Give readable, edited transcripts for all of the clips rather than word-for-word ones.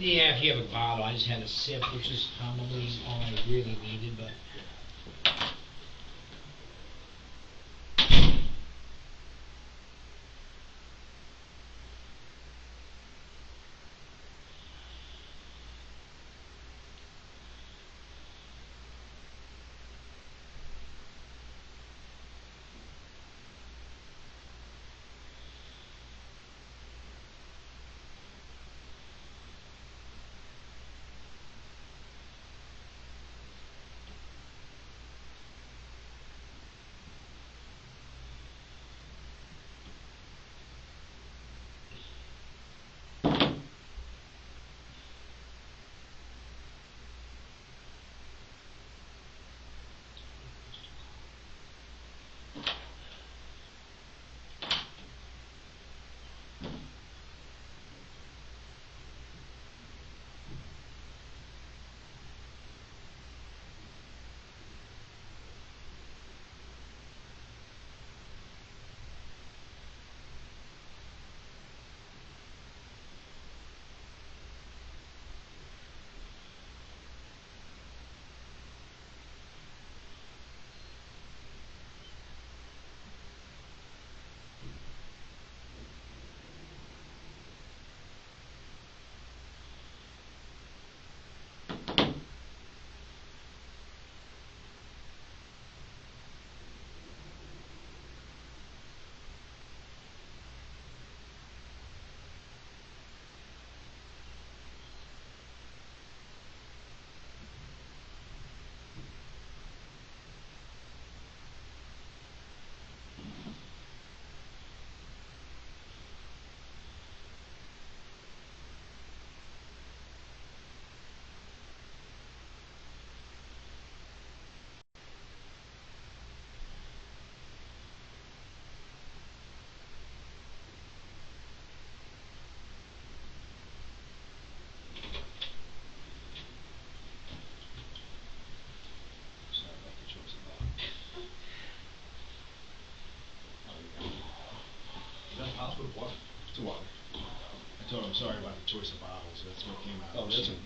Yeah, if you have a bottle, I just had a sip, which is probably all I really needed, but. Sorry about the choice of bottle. Oh, yeah. Is that possible with water? It's water. I told him sorry about the choice of bottles. That's what came out. Oh, that's a No.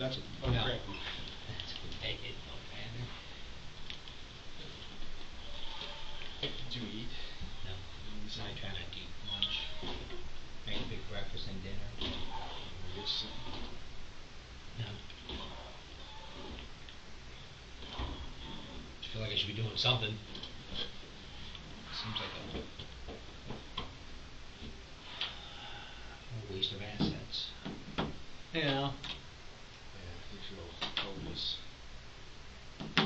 uncracked one. That's okay, no matter. Did you eat? No. So I try not to eat lunch. Make a big breakfast and dinner. Can we get you something? No. I feel like I should be doing something. Seems like a waste of assets. Yeah. Yeah, you feel hopeless. Yeah,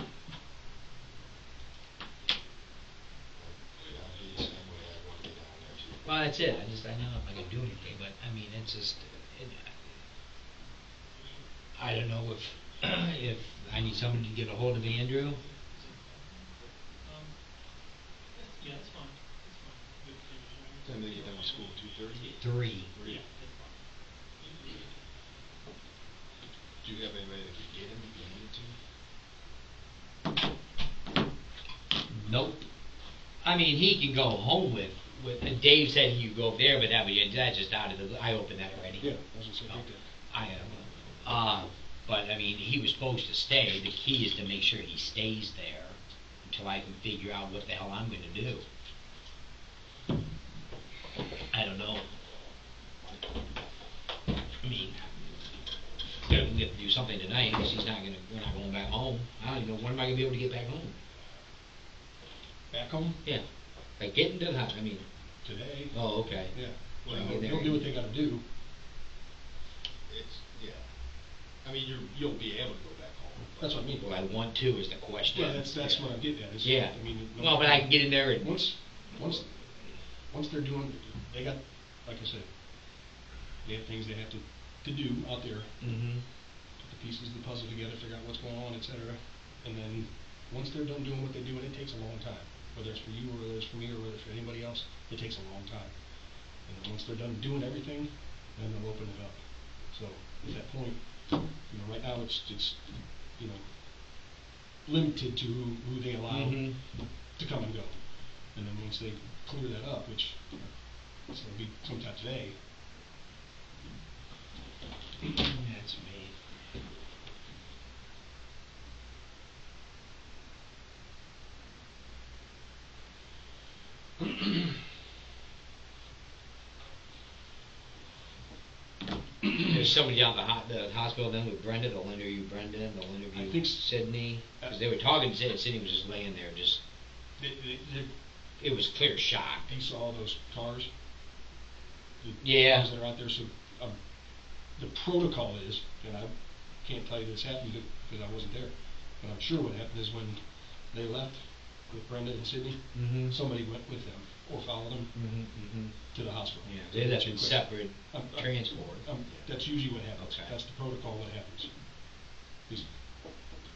I'd be the same way. I'd want to get down there too. Well, that's it. I know I'm not gonna do anything, but I mean, it's just. I don't know if if I need somebody to get a hold of Andrew. Yeah, that's fine. That's fine. Good finish. What time do they get done with school? 2:30? 3. Yeah, that's fine. Do you have anybody that could get him if you needed to? Nope. I mean, he can go home with. Dave said he could go up there, but that's just out of the. I opened that already. Yeah, I was gonna say take that. I but I mean, he was supposed to stay. The key is to make sure he stays there until I can figure out what the hell I'm going to do. I don't know. I mean, we have to do something tonight because we're not going back home. I don't even know when am I going to be able to get back home. Back home? Yeah, like getting to the house. I mean, today. Oh, okay. Yeah. Well, Like they'll do what they got to do. Yeah. I mean, you'll be able to go back home. That's what I mean. Well, I want to is the question. Yeah, that's what I'm getting at. Yeah. I mean, well, but I can get in there and once they're doing, they got, like I said, they have things they have to do out there. Mm-hmm. Put the pieces of the puzzle together, figure out what's going on, etc. And then once they're done doing what they do, and it takes a long time, whether it's for you or whether it's for me or whether it's for anybody else, it takes a long time. And then once they're done doing everything, then they'll open it up. So at that point, right now it's limited to who they allow to come and go. And then once they clear that up, which so it'll be sometime today. That's me. There's somebody down at the hospital then with Brenda. They'll interview Brenda. They'll interview I think Sydney. Because they were talking to Sydney. Sydney was just laying there, just. It was clear shock. You saw all those cars? The Yeah. cars that are out there, so the protocol is, and I can't tell you this happened because I wasn't there, but I'm sure what happened is when they left with Brenda and Sydney, Mm-hmm. somebody went with them or followed them Mm-hmm. to the hospital. Yeah, they left in separate transport. That's usually what happens. Okay. That's the protocol what happens. These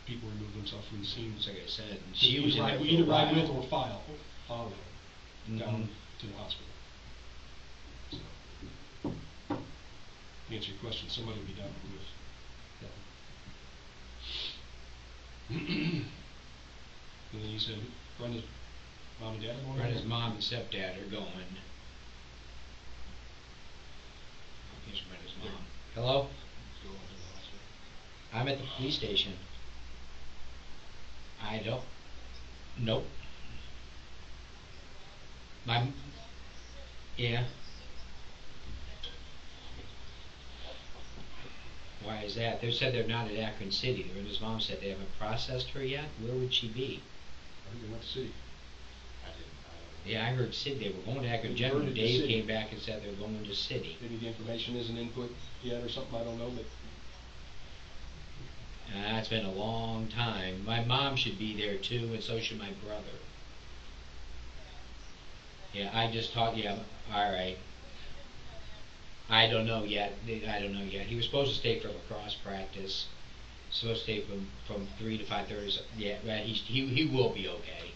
people remove themselves from the scene. Like I said, and she was in there for either a while. ride with or follow them down to the hospital. So, to answer your question, somebody will be down with them. And then you said Brenda's mom and dad are going? Brenda's mom and stepdad are going. Here's Brenda's mom. Hello? Go into the hospital. I'm at the police station. I don't. Nope. Yeah. Why is that? They said they're not at Akron City. Brenda's mom said they haven't processed her yet. Where would she be? I think they went to city. I don't know. Yeah, I heard City. They were going to Akron They General. reverted to Dave City. came back and said they're going to City. Maybe the information isn't input yet or something, I don't know, but It's been a long time. My mom should be there too, and so should my brother. Yeah, I just talked. Yeah, all right. I don't know yet. He was supposed to stay for lacrosse practice. Supposed to stay from 3 to 5:30. Yeah, right. He will be okay.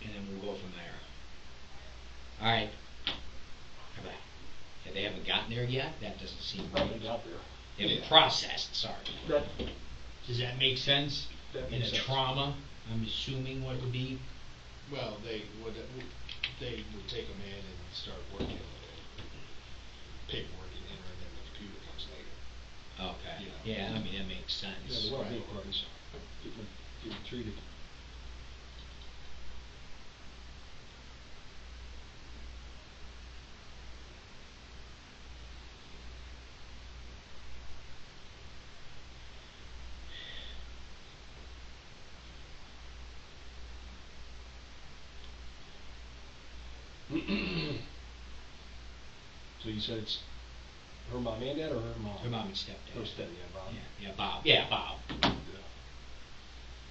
And then we'll go from there. All right. Bye-bye. Yeah, they haven't gotten there yet. That doesn't seem right. they got there. They haven't Yeah. processed. Sorry. That, Does that make sense? That In makes a sense. trauma, I'm assuming what would be. Well, they would take them in and start working paperwork and enter, and then the computer comes later. Okay. You know. Yeah, I mean that makes sense. yeah, the well-being Right. part is getting treated. So you said it's her mom and dad or her mom? Her mom and stepdad. Her stepdad, Bob. Yeah, Bob. Yeah, Bob. Yeah.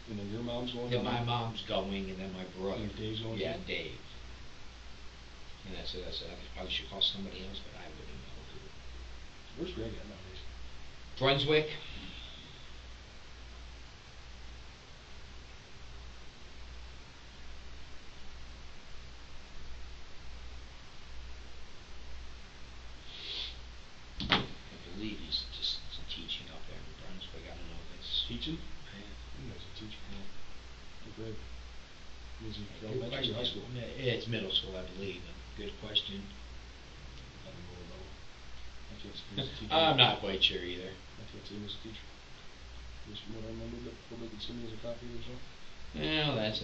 And then your mom's going? Yeah, my mom's going, and then my brother. And Dave's going Yeah, too? Dave. And that's I probably should call somebody else, but I wouldn't know. Where's Greg at nowadays? Brunswick. I believe he's just teaching up there in Brunswick. I don't know if it's Teaching? Yeah. I think he's a teacher. Greg. Is he Good elementary or high question. school? It's middle school, I believe. Good question. I don't really know. I can't say he's a teacher. I'm not quite sure either. I can't say he was a teacher. Just from what I remember, but probably could send me as a copy or so. Well, that's.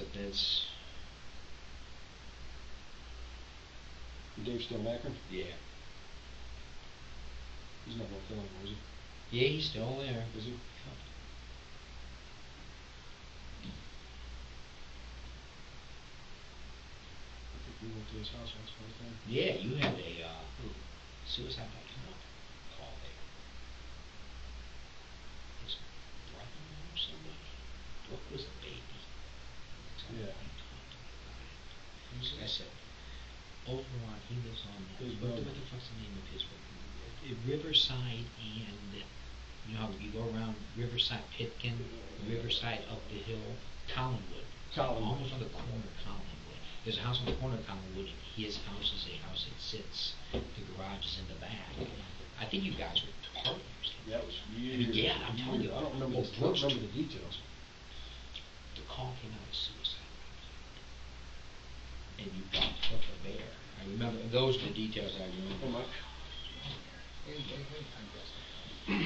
And Dave's still in Akron? Yeah. He's not North Carolina, is he? Yeah, he's still there. Is he? I think we went to his house once upon a time. Yeah, you had a suicide by call there. His brother or somebody. Brooke was a baby. Yeah. I said, over on, he lives on, His what brother. the fuck's the name of his road? Riverside and, you know how you go around Riverside, Pitkin, Riverside up the hill, Collinwood. Collinwood. Almost on the corner of Collinwood. There's a house on the corner of Collinwood, and his house is a house that sits, the garage is in the back. I think you guys were partners. That was years. Yeah, I'm telling you. I don't remember, Well, I don't Brooks remember the details. The call came out of suicide. And you got took a bear. I remember, those are the details I remember. Hey, Mike. What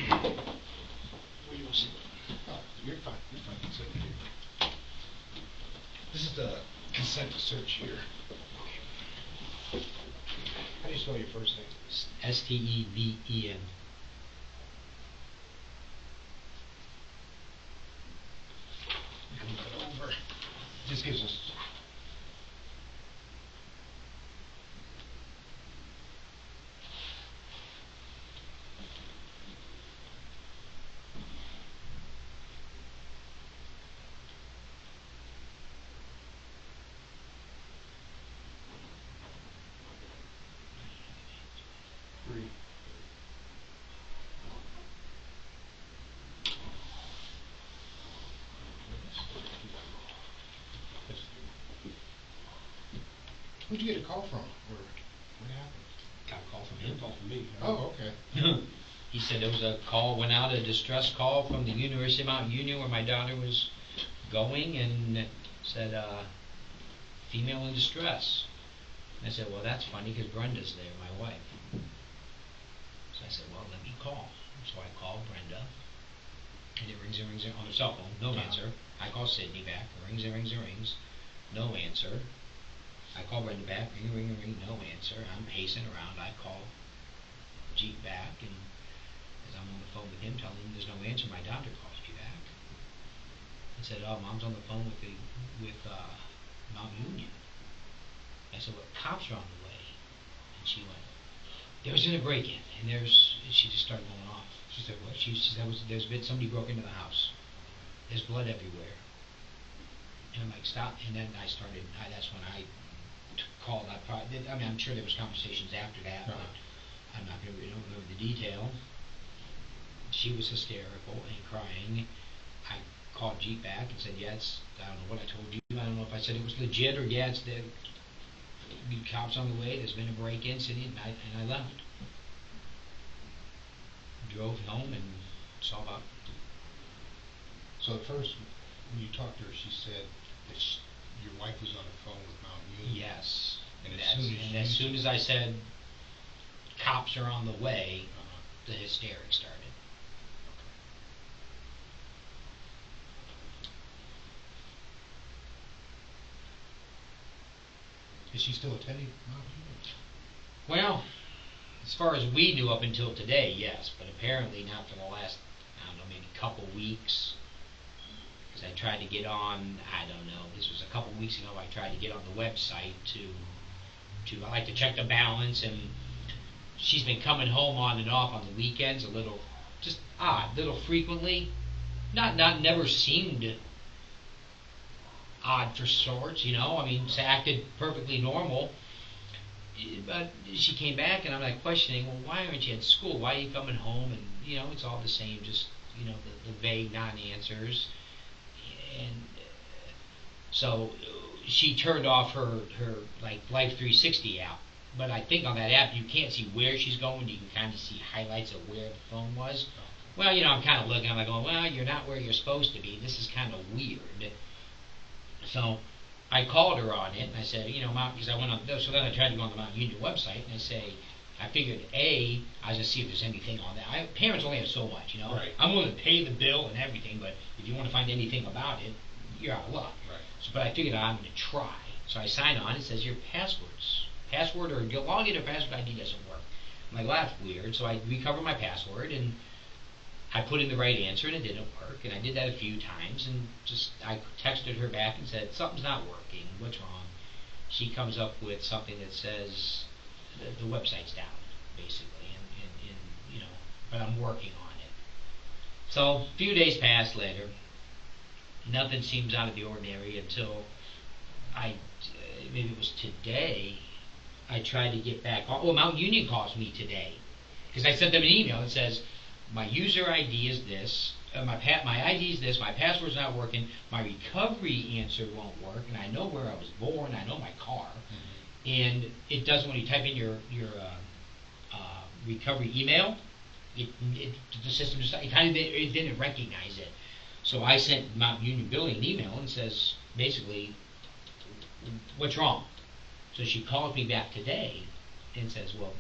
do you want to see? Oh, you're fine. You're fine. It's okay. This is the consent to search here. How do you spell your first name? Steven. Move it over. Just gives us. Three. Who'd you get a call from, or what happened? Got a call from He him. called from me. Oh, okay. He said there was a call, went out, a distress call from the University of Mount Union where my daughter was going, and said, female in distress. And I said, well, that's funny because Brenda's there, my wife. So I said, well, let me call. So I called Brenda, and it rings and rings on the cell phone, no answer. I call Sydney back, rings and rings and rings, no answer. I call Brenda back, ring, no answer. I'm pacing around. I call Jeep back, and as I'm on the phone with him, telling him there's no answer, my daughter calls me back and said, "Oh, Mom's on the phone with Mount Union." I said, "Well, cops are on the way," and she went, "There's been a break-in," and she just started going off. She said, "What?" She said, "There's been somebody broke into the house. There's blood everywhere." And I'm like, "Stop!" And then that's when I called. I'm sure there was conversations after that, but I'm not going to remember the detail. She was hysterical and crying. I called Jeep back and said, "Yeah, I don't know what I told you. I don't know if I said it was legit or yeah, it's the cops on the way. There's been a break-in, and I left. Drove home and saw about." So at first, when you talked to her, she said that your wife was on the phone with Mount Union. Yes. And as soon as I said cops are on the way, the hysterics started. Is she still attending Mount Union? Well, as far as we knew up until today, yes, but apparently not for the last, I don't know, maybe couple weeks. Because I tried to get on, I don't know, this was a couple weeks ago, I tried to get on the website I like to check the balance, and she's been coming home on and off on the weekends a little, just odd, little frequently. Not never seemed odd for sorts, I mean, it's acted perfectly normal. But she came back, and I'm like questioning, well, why aren't you at school? Why are you coming home? And, it's all the same, just, the vague non-answers. And so she turned off her like Life 360 app. But I think on that app, you can't see where she's going. You can kind of see highlights of where the phone was. Well, I'm kind of looking, I'm like going, well, you're not where you're supposed to be. This is kind of weird. So I called her on it, and I said, because I went on, so then I tried to go on the Mount Union website, and I figured, I was going to see if there's anything on that. Parents only have so much, Right. I'm willing to pay the bill and everything, but if you want to find anything about it, you're out of luck. Right. So, but I figured I'm going to try. So I sign on, it says your password or your login or password ID doesn't work. I'm like, well, that's weird. So I recover my password, and I put in the right answer, and it didn't work. And I did that a few times, and I texted her back and said, something's not working. What's wrong? She comes up with something that says the website's down, basically, and but I'm working on it. So a few days pass later. Nothing seems out of the ordinary until maybe it was today, I tried to get back on. Well, Mount Union calls me today because I sent them an email that says, my user ID is this, my ID is this, my password's not working, my recovery answer won't work, and I know where I was born, I know my car, and it doesn't, when you type in your recovery email, the system just, it didn't recognize it. So I sent Mount Union Billing an email and says, basically, what's wrong? So she calls me back today and says, well,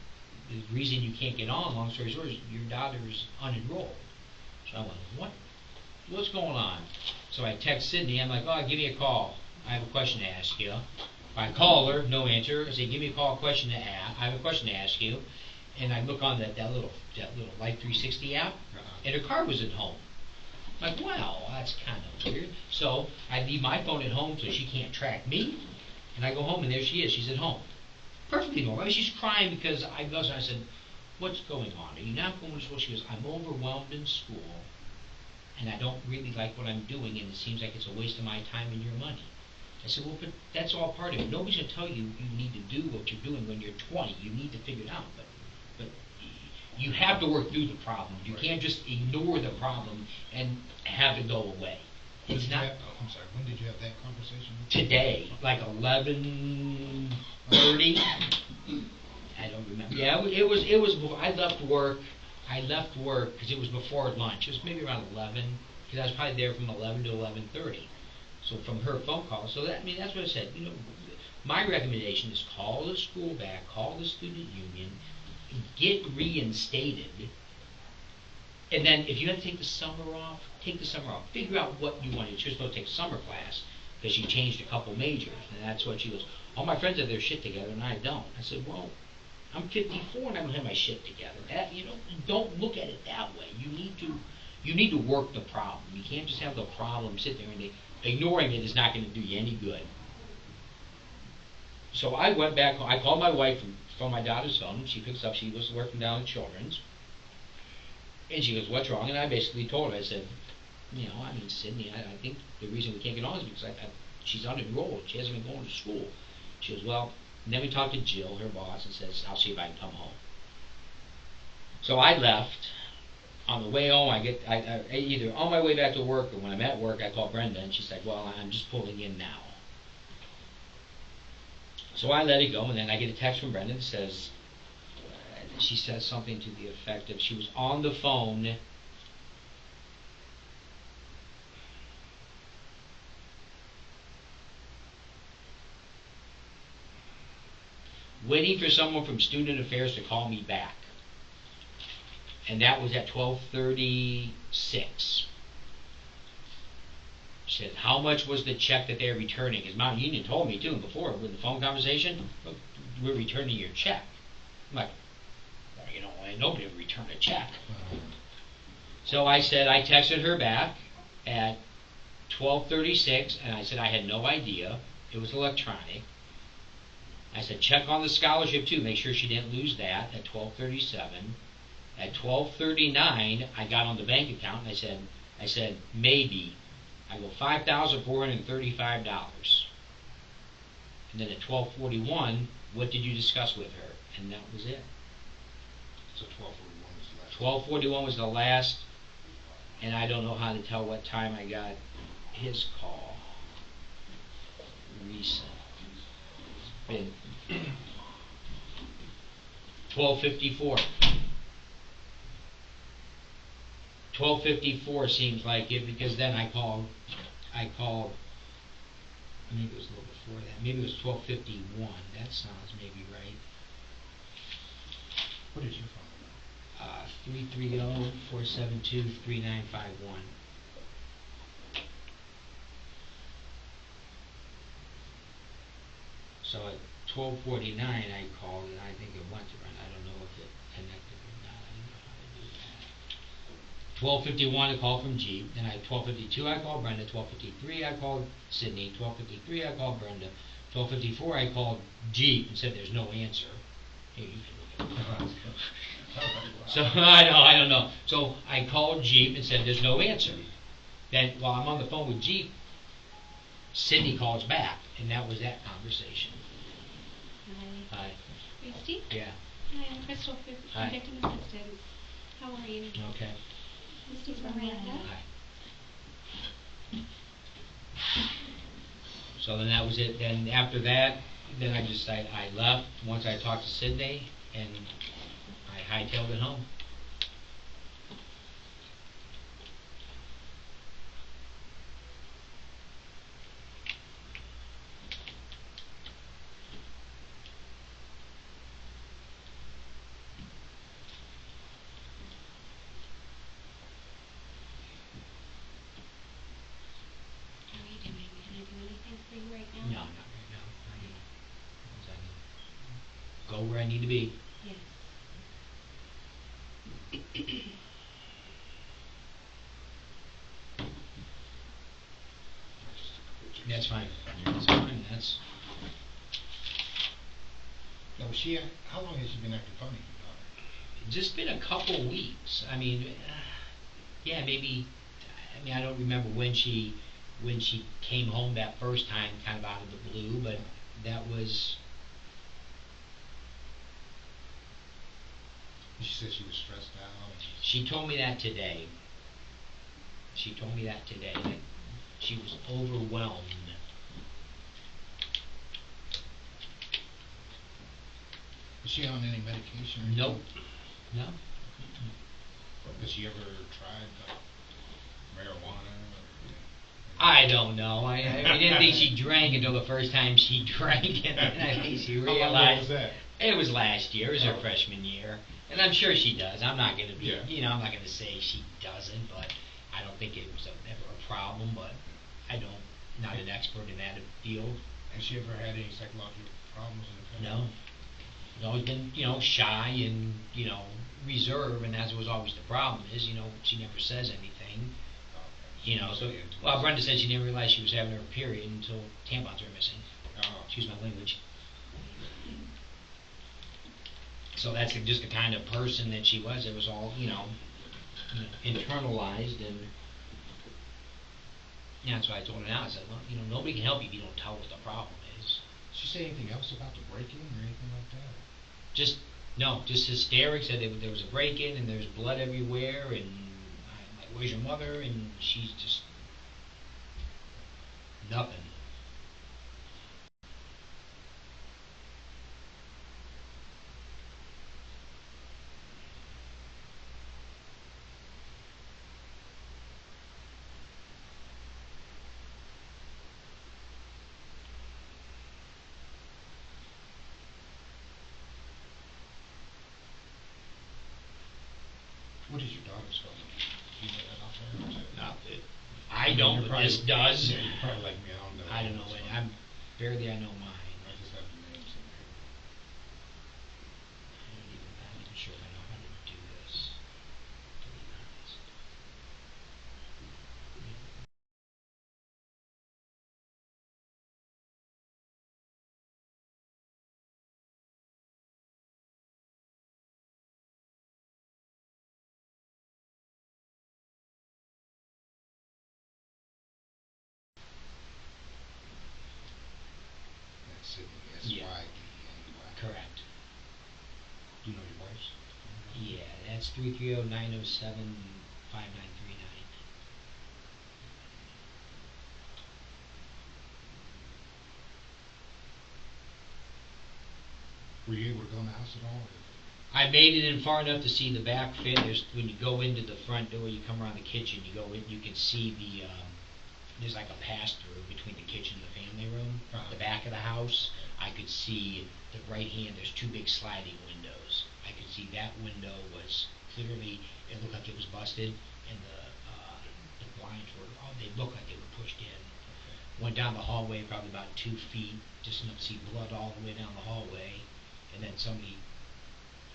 the reason you can't get on, long story short, is your daughter's unenrolled. So I went, what's going on? So I text Sydney, I'm like, oh, give me a call. I have a question to ask you. I call her, no answer. I say, give me a call, question to ask. I have a question to ask you. And I look on that little Life 360 app, and her car was at home. I'm like, wow, that's kind of weird. So I leave my phone at home so she can't track me. And I go home, and there she is. She's at home. Perfectly normal. I mean, she's crying because I said, what's going on? Are you not going to school? She goes, I'm overwhelmed in school, and I don't really like what I'm doing, and it seems like it's a waste of my time and your money. I said, well, but that's all part of it. Nobody's going to tell you you need to do what you're doing when you're 20. You need to figure it out. But you have to work through the problem. You can't just ignore the problem and have it go away. It's not. I'm sorry. When did you have that conversation? Today, like 11:30. I don't remember. Yeah, it was. Before, I left work because it was before lunch. It was maybe around 11 because I was probably there from 11 to 11:30. So from her phone call. So that's what I said. My recommendation is call the school back, call the student union, get reinstated. And then if you have to take the summer off, take the summer off. Figure out what you want. She was supposed to take a summer class because she changed a couple majors. And that's what she goes, all my friends have their shit together and I don't. I said, well, I'm 54 and I don't have my shit together. Don't look at it that way. You need to work the problem. You can't just have the problem sit there and ignoring it is not going to do you any good. So I went back, I called my wife from my daughter's phone. She picks up, she was working down at Children's. And she goes, what's wrong? And I basically told her, I said, Sydney, I think the reason we can't get on is because she's unenrolled. She hasn't been going to school. She goes, well, and then we talked to Jill, her boss, and says, I'll see if I can come home. So I left. On the way home, I either on my way back to work or when I'm at work, I call Brenda, and she's like, well, I'm just pulling in now. So I let it go, and then I get a text from Brenda that says, she says something to the effect of she was on the phone waiting for someone from Student Affairs to call me back. And that was at 12:36. She said, how much was the check that they're returning? Because Mount Union told me, too, before, with the phone conversation, we're returning your check. I'm like, well, nobody would return a check. So I texted her back at 12:36, and I said I had no idea. It was electronic. I said, check on the scholarship, too. Make sure she didn't lose that at 12:37. At 12:39, I got on the bank account, and I said, maybe. I go, $5,435. And then at 12:41, what did you discuss with her? And that was it. So 12:41 was the last. 12:41 was the last, and I don't know how to tell what time I got his call. Recent. Been 12:54. 12:54 seems like it because then I called. Maybe it was a little before that. Maybe it was 12:51. That sounds maybe right. What is your phone number? 330-472-3951. So at 12:49 I called and I think it went to Brent. I don't know if it connected or not. I don't know how to do that. 12:51 a call from Jeep. Then at 12:52 I called Brenda. 12:53 I called Sydney. 12:53 I called Brenda. 12:54 I called Jeep and said there's no answer. Hey, you can look at it. So I don't know. So I called Jeep and said there's no answer. Then while I'm on the phone with Jeep, Sydney calls back, and that was that conversation. Hi. Hi. Christy? Yeah. Hi, I'm Crystal, Hi. victim assistance. How are you? Okay. This is Miranda. Hi. So then that was it. Then after that, then I left once I talked to Sydney, and I hightailed it home. How are you doing? Can I do anything for you right I need to be. Yes. Just took a picture. That's fine. That's fine. That's. Now, how long has she been acting funny, your daughter? Just been a couple weeks. I mean, yeah, maybe. I mean, I don't remember when she came home that first time, kind of out of the blue, but that was. She said she was stressed out. She told me that today. That she was overwhelmed. Is she on any medication? Or Nope. No. Has she ever tried marijuana? I don't know. I didn't think she drank until the first time she drank, and then I think she How realized. long ago was that? It was last year. It was her Oh. freshman year, and I'm sure she does. I'm not going to be, Yeah. I'm not going to say she doesn't, but I don't think it was ever a problem. But I don't, not an expert in that field. Has she ever had any psychological problems in the family? No. She's always been, shy and, reserved, and that was always the problem. Is, she never says anything. Okay. So, well, Brenda said she didn't realize she was having her period until tampons were missing. Oh. Excuse my language. So that's just the kind of person that she was. It was all, internalized, and that's why I told her now. I said, well, nobody can help you if you don't tell what the problem is. Did she say anything else about the break-in or anything like that? Just hysterics. Said there was a break-in and there's blood everywhere, and I'm like, where's your mother? And she's just nothing. What is your daughter's phone number? Do you know that off there? Or is it- Not that I don't, but this does. Yeah, you're probably like me. I don't know. I don't know. I'm barely. I know mine. I just have the names in there. I'm not even sure if I know how to do this. To be honest. That's Sydney. Yeah. Sydney. Correct. Do you know your wife's? Yeah, that's 330-907-5939. Were you able to go in the house at all? Or? I made it in far enough to see the back fit. When you go into the front door, you come around the kitchen, you go in, you can see there's like a pass-through between the kitchen and the family room. Uh-huh. The back of the house, I could see the right hand, there's two big sliding windows. I could see that window was clearly, it looked like it was busted, and the blinds they looked like they were pushed in. Went down the hallway probably about 2 feet, just enough to see blood all the way down the hallway, and then somebody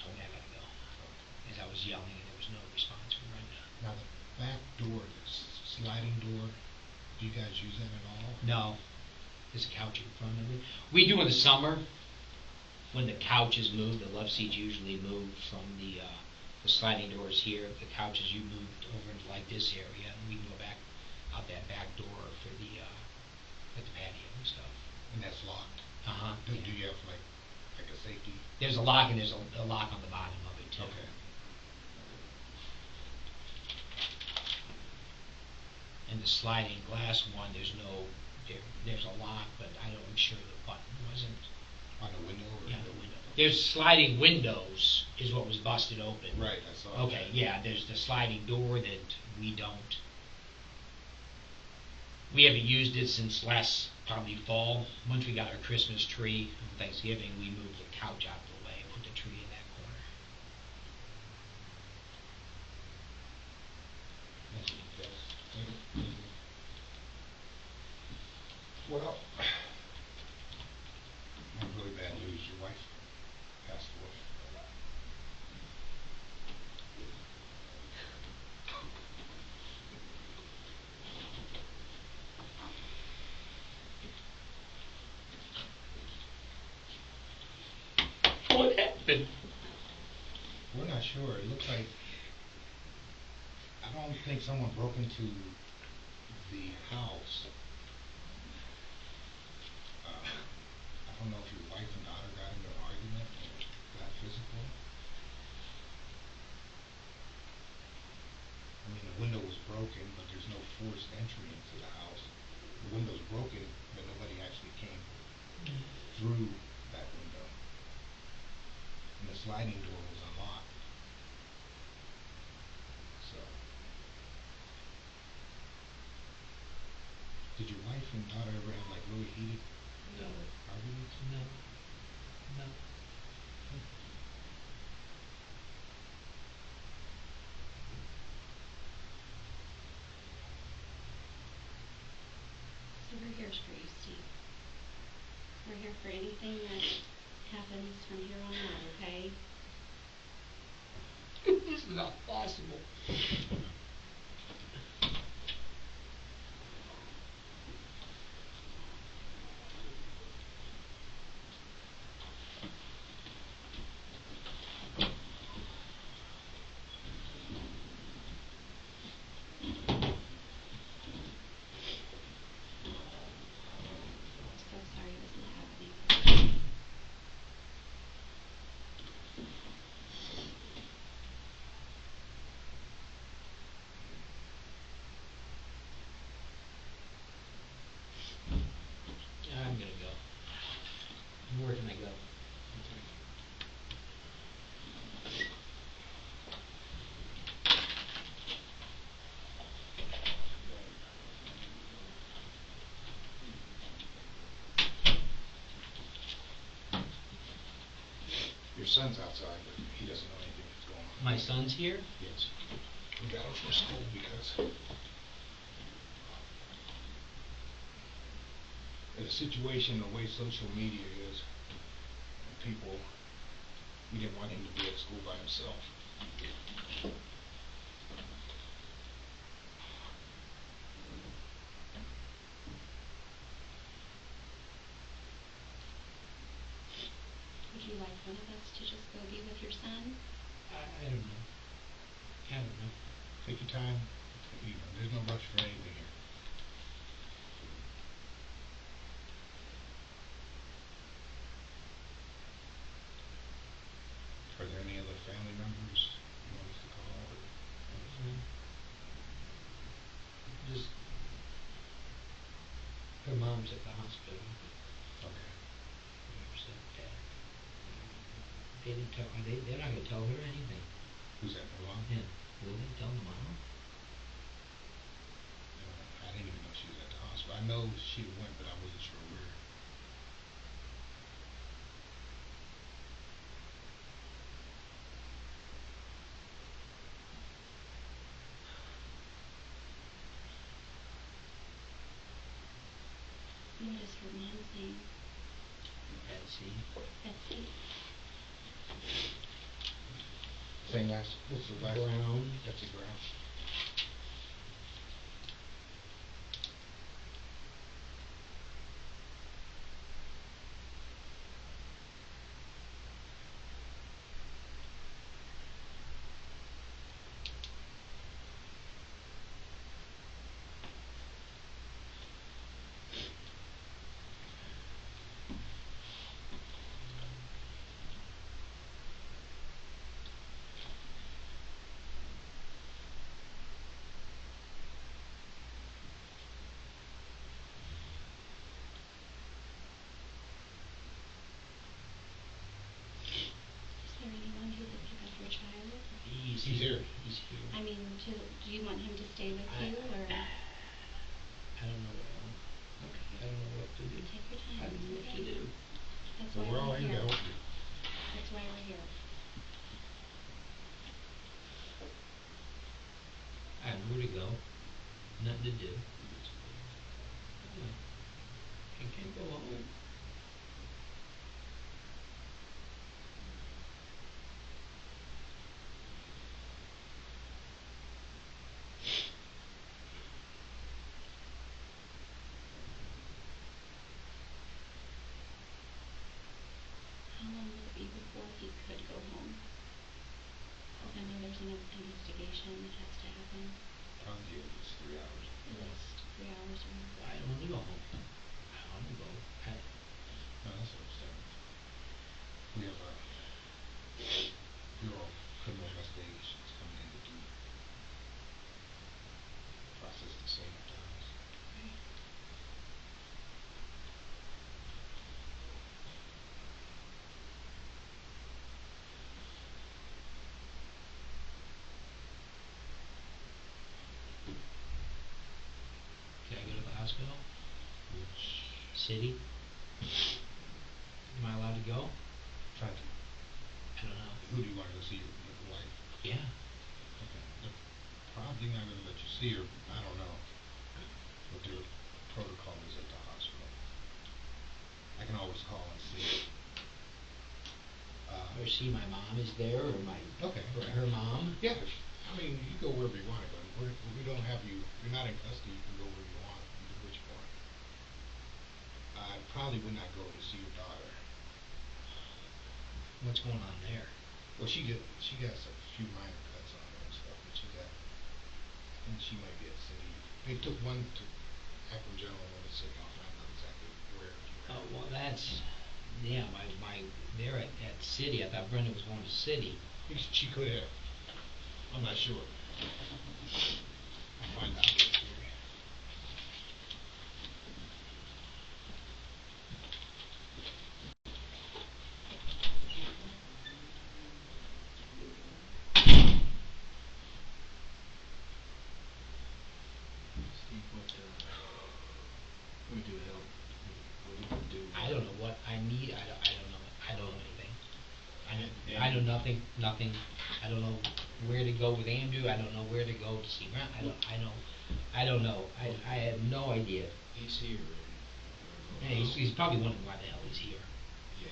told me I gotta go. As I was yelling, and there was no response from Brenda. Now the back door, the sliding door, do you guys use that at all? No, there's a couch in front of it. We do in the summer, when the couch is moved, the love seats usually move from the sliding doors here. The couches you moved over into like this area, and we can go back out that back door for the patio and stuff. And that's locked? Uh-huh. Do Yeah. you have like a safety? There's a lock, and there's a lock on the bottom of it too. Okay. And the sliding glass one, there's a lock, but I'm sure the button wasn't. On the window? Or Yeah, the window. There's sliding windows is what was busted open. Right, I saw Okay, that. yeah, there's the sliding door that we haven't used it since last probably fall. Once we got our Christmas tree on Thanksgiving, we moved the couch out of the way and put the tree in that corner. That's what it does. Well, I have really bad news. Your wife passed away. We're not sure. It looks like, I don't think someone broke into the house. I don't know if your wife and daughter got into an argument and it got physical. I mean, the window was broken, but there's no forced entry into the house. The window's broken, but nobody actually came through that window. And the sliding door was unlocked. So, did your wife and daughter ever have like really heated No. arguments? No. No. So we're here for you, Steve. We're here for anything that happens from here on out, okay? This is not possible. So sorry this is happening. I'm gonna go. Where can I go? Your son's outside, but he doesn't know anything that's going on. My son's here? Yes. We got him from school because of the situation, the way social media is, and people, we didn't want him to be at school by himself. Would you like one of us to just go be with your son? I don't know. I don't know. Take your time. You know, there's no rush for anything here. Are there any other family members you want us to call? Just her mom's at the hospital. Okay. They didn't tell. They're not gonna tell her anything. Who's that, her mom? Yeah. Will they tell the mom? I didn't even know she was at the hospital. I know she went, but I wasn't sure where. What is her mom's name? Betsy. Betsy. Same last, what's the last? Brown. Betsy Brown. city? Am I allowed to go? Try to. I don't know. Who do you wanna go see, your wife? Yeah. Okay, they're probably not gonna let you see her, I don't know what their protocol is at the hospital. I can always call and see. Or see my mom is there, or my, Okay. or her mom. Yeah, I mean, you go wherever you wanna go, we don't have you, you're not in custody, you can go where you want, you do what you want. I probably would not go to see your daughter. What's going on there? Well, she got a few minor cuts on her and stuff, but I think she might be at city. They took one to Akron General, one to City Hall, I'm not exactly where. Oh, well, that's, yeah, they're at city. I thought Brenda was going to city. She could have. I'm not sure. I'll find out later for you. Steve, what do we do to help? What do we do? I don't know what I need. I don't know anything. And- I know nothing. I don't know where to go with Andrew. I don't know where to go to see Grant. I don't know. I have no idea. He's here in Yeah, he's probably wondering why the hell he's here. Yeah.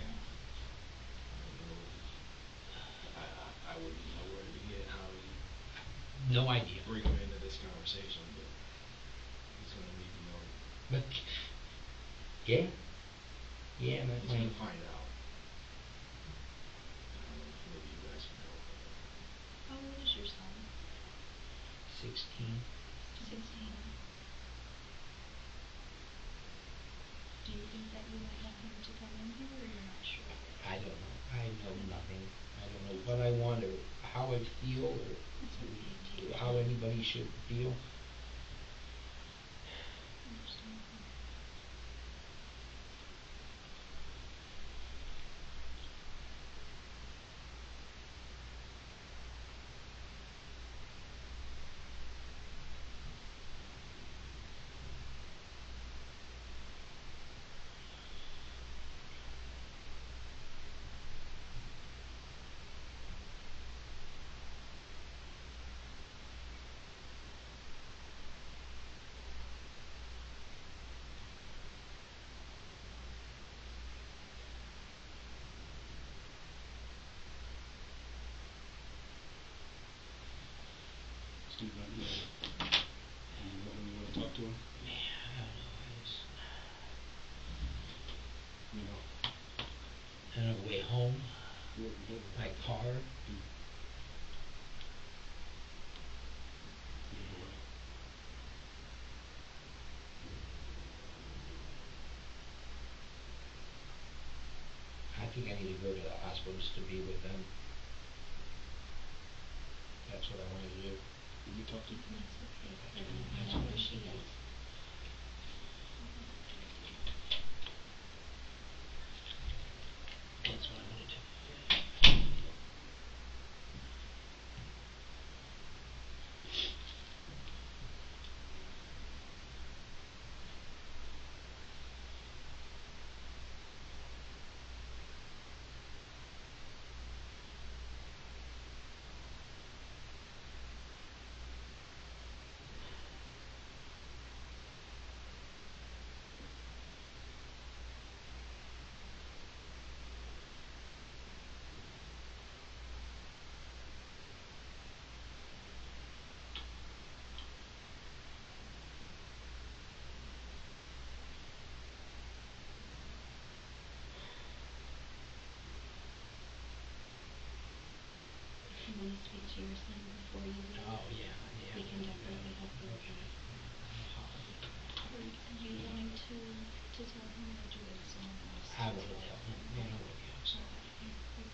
I don't know. I wouldn't know where to begin, how to No idea. bring him into this conversation, but he's gonna need to know. But yeah, yeah, He's gonna find out. I don't know if maybe you guys can help. How old is your son? 16. 16. Do you think that you would want him to come in here, or you're not sure yet? I don't know. I know nothing. I don't know what I want or how I feel That's okay. Take or your how time. anybody should feel. Understandable. Steve, you know who you wanna talk to him? Man, I don't know. You know. I don't know the way home. What My car. Good boy. I think I need to go to the hospital just to be with them. That's what I wanted to do. Did we talk to That's okay. Let me That's find out what where I she should do. is. That's what I want to do. If you want to speak to your son before you leave, Oh yeah. we can definitely help you with that. Are you wanting to tell him, or would you like someone else I to want to tell tell him? him. Yeah, I will. Okay, I think that's a good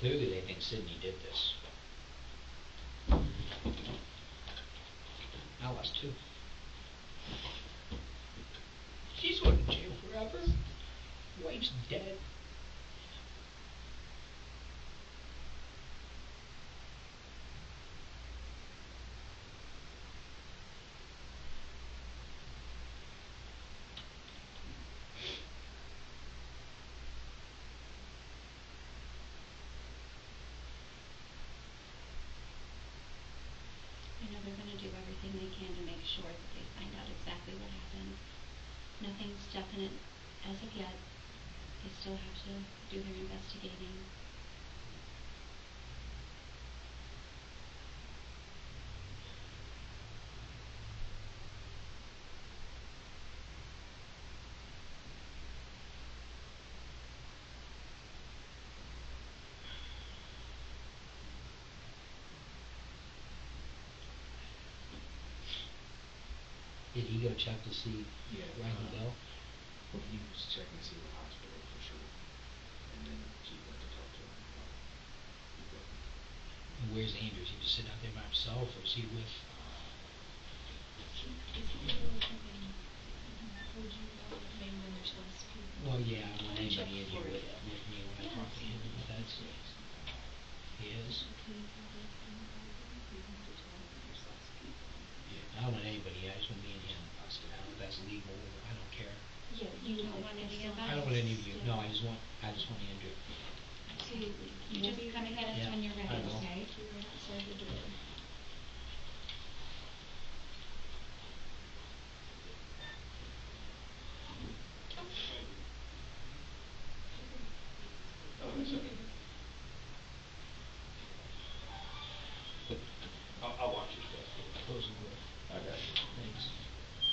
idea. Clearly they think Sydney did this. I lost two. She's going to jail forever. Wife's dead. I know they're gonna do everything they can to make sure that they find out exactly what happened. Nothing's definite as of yet. They still have to do their investigating. Did he go check to see why he fell? He was checking to see the hospital for sure, and then she went to talk to him about equipment. And where's Andrew? Is he just sitting out there by himself, or is he with? If you know something, would you want maybe when there's less people? Well, yeah, I want Check anybody in here for with you. me when I Yeah, talk to him. absolutely. But that's he is. Yeah, I don't want anybody. I just want me and him. I don't know if that's legal. I don't care. Yeah, You don't want any of I don't want any of you. us? No, I just want Andrew. Absolutely. You We'll just be come and get us Yeah, when you're I ready, will. okay? Be right outside the door. Oh, that's okay. I'll watch your step. Close the door. I got you. Thanks.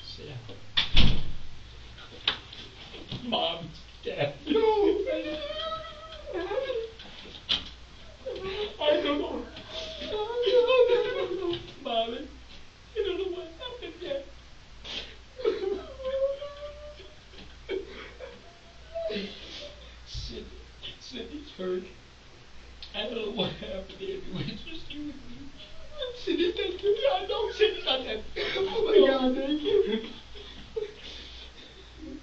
Sit down. Mom's dead. No! I don't know. Mommy, you don't know what happened yet. Sydney's hurt. I don't know what happened, Andrew. It's just you and me. Sydney's dead. I know Sydney's not dead. Oh my God, thank you.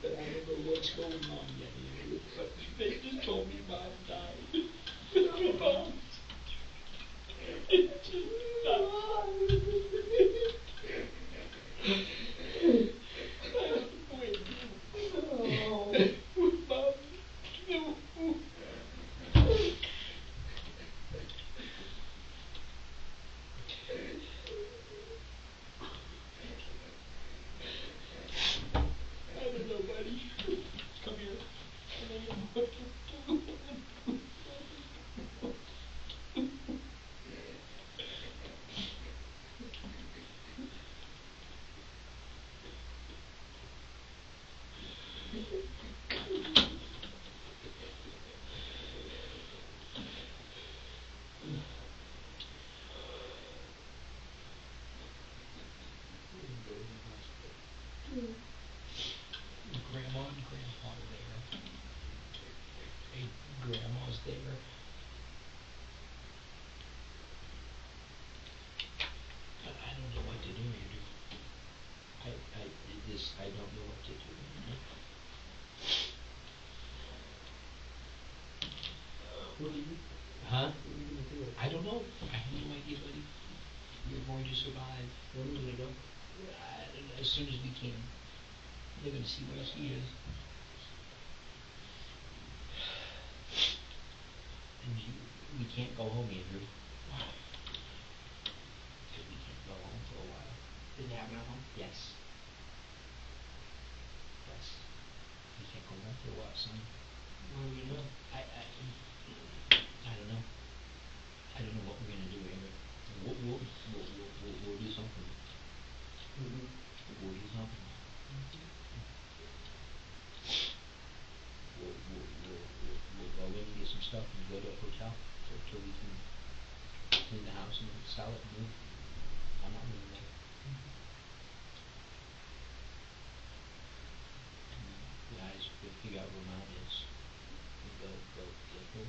But I don't know what's going on yet, Andrew. But they just told me Mom died. Mom. It's just not. Wait. Mom. No. I don't know, buddy. Come here. I don't know what to do. We didn't go to the hospital. Grandma and Grandpa are there. Hey, Grandma's there. I don't know what to do, Andrew. I don't know what to do, Andrew. What are you? Huh? What are we gonna do? I don't know. I have no idea, buddy. We're going to survive. When are we gonna go? As soon as we can. They're going to see where she is. And we can't go home, Andrew. Why? Because we can't go home for a while. Is it happening at home? Yes. Yes. We can't go home for a while, son. When are we gonna go? I don't know. I don't know what we're gonna do, Andrew. We'll do something. Mm-hmm. We'll do something. We'll go in and get some stuff and go to a hotel till we can clean the house and sell it and move. I'm not moving there. Yeah, I just figure out where Mom is. And go get her.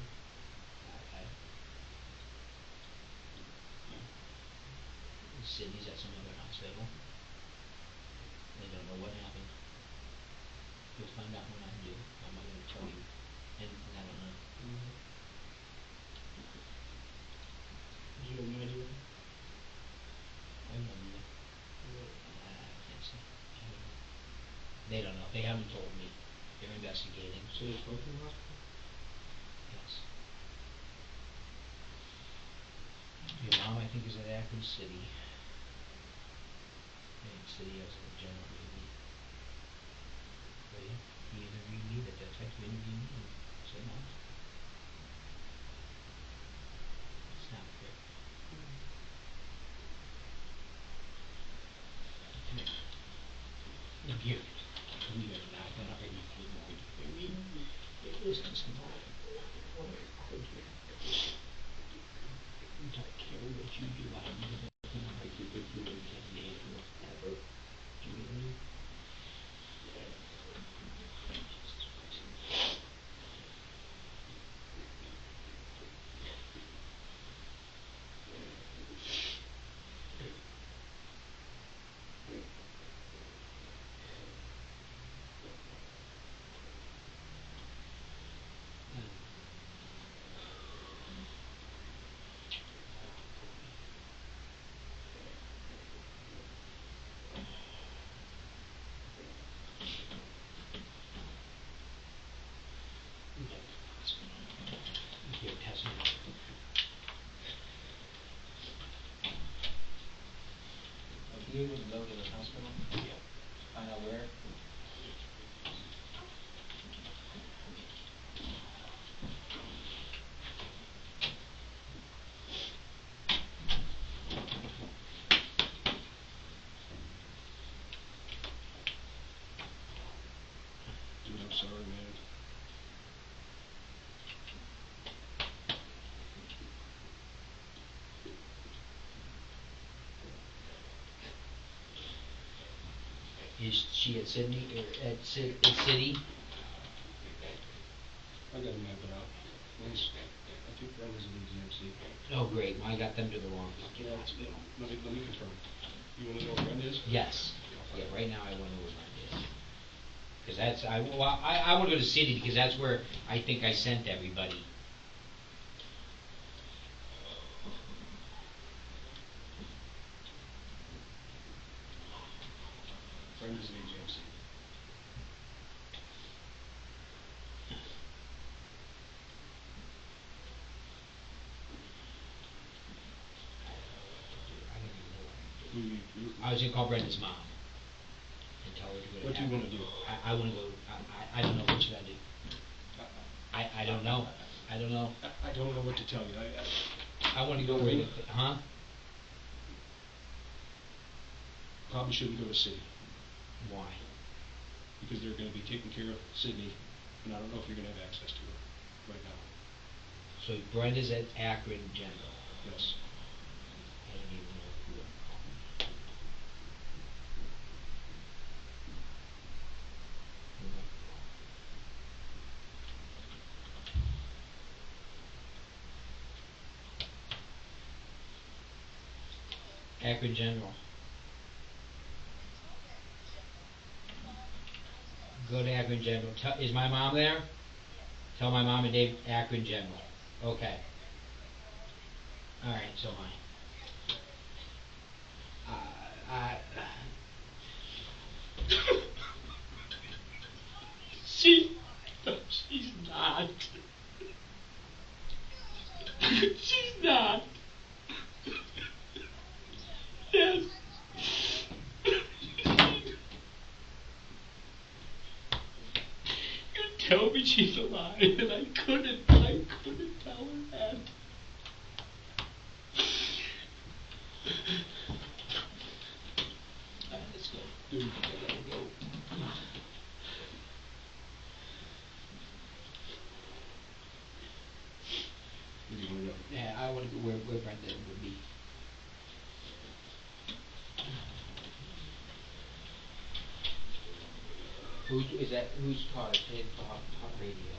hospital. They don't know what happened. You'll find out when I do. I'm not gonna tell you anything I don't know. You have no idea? I have no idea. I can't say. I don't know. They don't know. They haven't told me. They're investigating. So it's both in the hospital? Yes. Your mom, I think, is at Akron City. And City has a general maybe. But yeah, he interviewed me. That's right. He interviewed me and said no. It's not fair. Come here. Look here. We are not gonna argue anymore. You hear me? Listen, small. What I heard you. I don't care what you do. I am never gonna argue with you again, Daniel. Ever. Do you hear me? Here, test me. Are you able to go to the hospital? Yeah. Find out where? Dude, I'm sorry, man. Is she at Sydney or at City? I gotta map it out. I think Brenda's in GMC. Oh, great. Well, I got them to the wrong hospital. Let me confirm. You wanna know where Brenda is? Yes. I'll Yeah, find right now I want to know where mine is. Because that's, I want to go to City because that's where I think I sent everybody. Brenda's in GMC. I don't even know what I'm doing. You I was going to call Brenda's mom and tell her to go to What do you wanna do? I want to go, I don't know what should I do. I don't know. I don't know. I don't know what to tell you. I want to go where, huh? Probably shouldn't go to City, Why? because they're gonna be taking care of Sydney, and I don't know if you're gonna have access to her right now. So Brenda's at Akron General. Yes. I don't even know who I'm calling. Who am I calling? Akron General. Go to Akron General. Is my mom there? Tell my mom and Dave Akron General. Okay. All right, so am I. She, she's not. She's not. Yes. You tell me she's alive, and I couldn't tell her that. Let's go. Dude, I gotta go. where do you wanna go? Yeah, I want to go where Brenda would be. Who's talk radio?